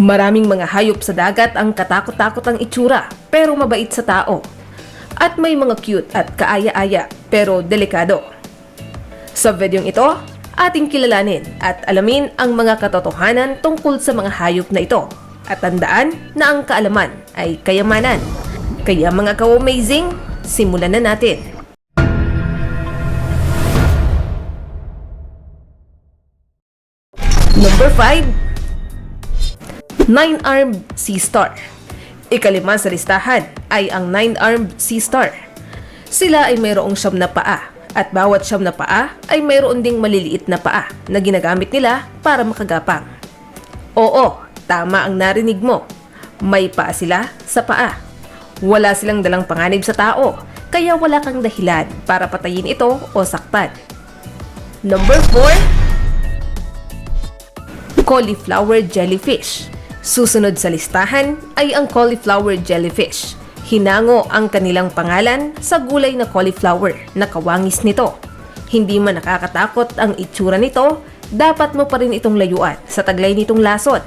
Maraming mga hayop sa dagat ang katakot-takot ang itsura pero mabait sa tao. At may mga cute at kaaya-aya pero delikado. Sa videong ito, ating kilalanin at alamin ang mga katotohanan tungkol sa mga hayop na ito. At tandaan na ang kaalaman ay kayamanan. Kaya mga ka-amazing, simulan na natin. Number 5. Nine-armed sea star. Ikalima sa listahan ay ang nine-armed sea star. Sila ay mayroong 9 na paa at bawat 9 na paa ay mayroon ding maliliit na paa na ginagamit nila para makagapang. Oo, tama ang narinig mo. May paa sila sa paa. Wala silang dalang panganib sa tao, kaya wala kang dahilan para patayin ito o saktan. Number 4. Cauliflower jellyfish. Susunod sa listahan ay ang cauliflower jellyfish. Hinango ang kanilang pangalan sa gulay na cauliflower na kawangis nito. Hindi man nakakatakot ang itsura nito, dapat mo pa rin itong layuan sa taglay nitong lason.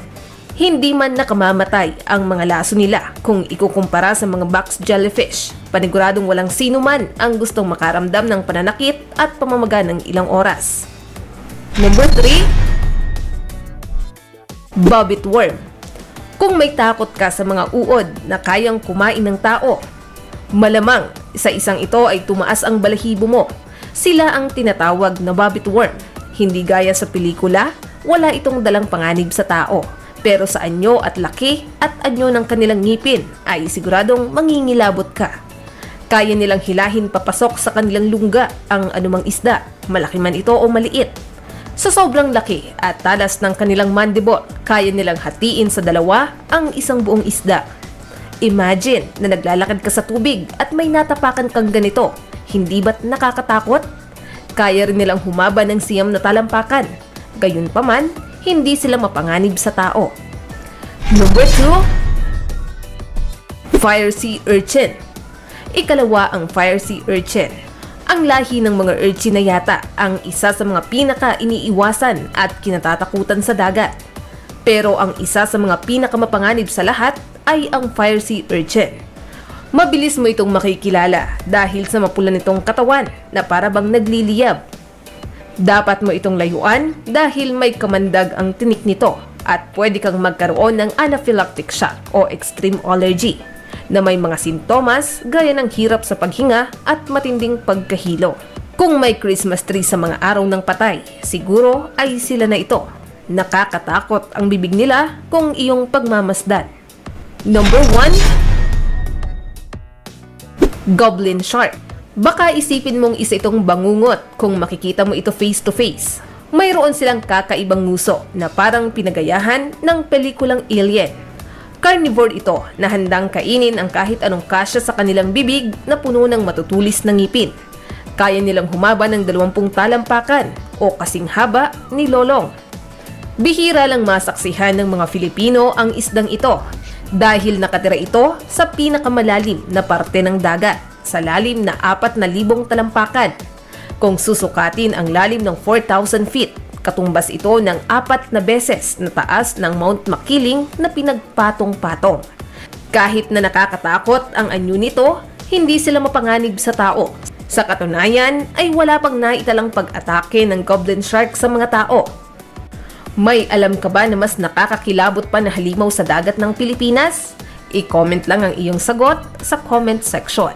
Hindi man nakamamatay ang mga laso nila kung ikukumpara sa mga box jellyfish. Paniguradong walang sino man ang gustong makaramdam ng pananakit at pamamaga ng ilang oras. Number 3. Bobbit worm. Kung may takot ka sa mga uod na kayang kumain ng tao, malamang isa-isang ito ay tumaas ang balahibo mo. Sila ang tinatawag na bobbit worm. Hindi gaya sa pelikula, wala itong dalang panganib sa tao. Pero sa anyo at laki at anyo ng kanilang ngipin ay siguradong mangingilabot ka. Kaya nilang hilahin papasok sa kanilang lungga ang anumang isda, malaki man ito o maliit. Sa sobrang laki at talas ng kanilang mandible, kaya nilang hatiin sa dalawa ang isang buong isda. Imagine na naglalakad ka sa tubig at may natapakan kang ganito. Hindi ba't nakakatakot? Kaya rin nilang humaba ng siyam na talampakan. Gayunpaman, hindi sila mapanganib sa tao. Number 2. Fire sea urchin. Ikalawa ang fire sea urchin. Ang lahi ng mga urchin na yata ang isa sa mga pinaka-iniiwasan at kinatatakutan sa dagat. Pero ang isa sa mga pinakamapanganib sa lahat ay ang fire sea urchin. Mabilis mo itong makikilala dahil sa mapula nitong katawan na para bang nagliliyab. Dapat mo itong layuan dahil may kamandag ang tinik nito at pwede kang magkaroon ng anaphylactic shock o extreme allergy na may mga sintomas gaya ng hirap sa paghinga at matinding pagkahilo. Kung may Christmas tree sa mga araw ng patay, siguro ay sila na ito. Nakakatakot ang bibig nila kung iyong pagmamasdan. Number 1. Goblin shark. Baka isipin mong isa itong bangungot kung makikita mo ito face to face. Mayroon silang kakaibang nguso na parang pinagayahan ng pelikulang Alien. Carnivore ito na handang kainin ang kahit anong kasya sa kanilang bibig na puno ng matutulis na ngipin. Kaya nilang humaba ng 20 talampakan o kasing haba ni lolong. Bihira lang masaksihan ng mga Filipino ang isdang ito dahil nakatira ito sa pinakamalalim na parte ng dagat sa lalim na 4,000 talampakan. Kung susukatin ang lalim ng 4,000 feet, katumbas ito ng 4 na beses na taas ng Mount Makiling na pinagpatong-patong. Kahit na nakakatakot ang anyo nito, hindi sila mapanganib sa tao. Sa katunayan ay wala pang naitalang pag-atake ng goblin shark sa mga tao. May alam ka ba na mas nakakakilabot pa na halimaw sa dagat ng Pilipinas? I-comment lang ang iyong sagot sa comment section.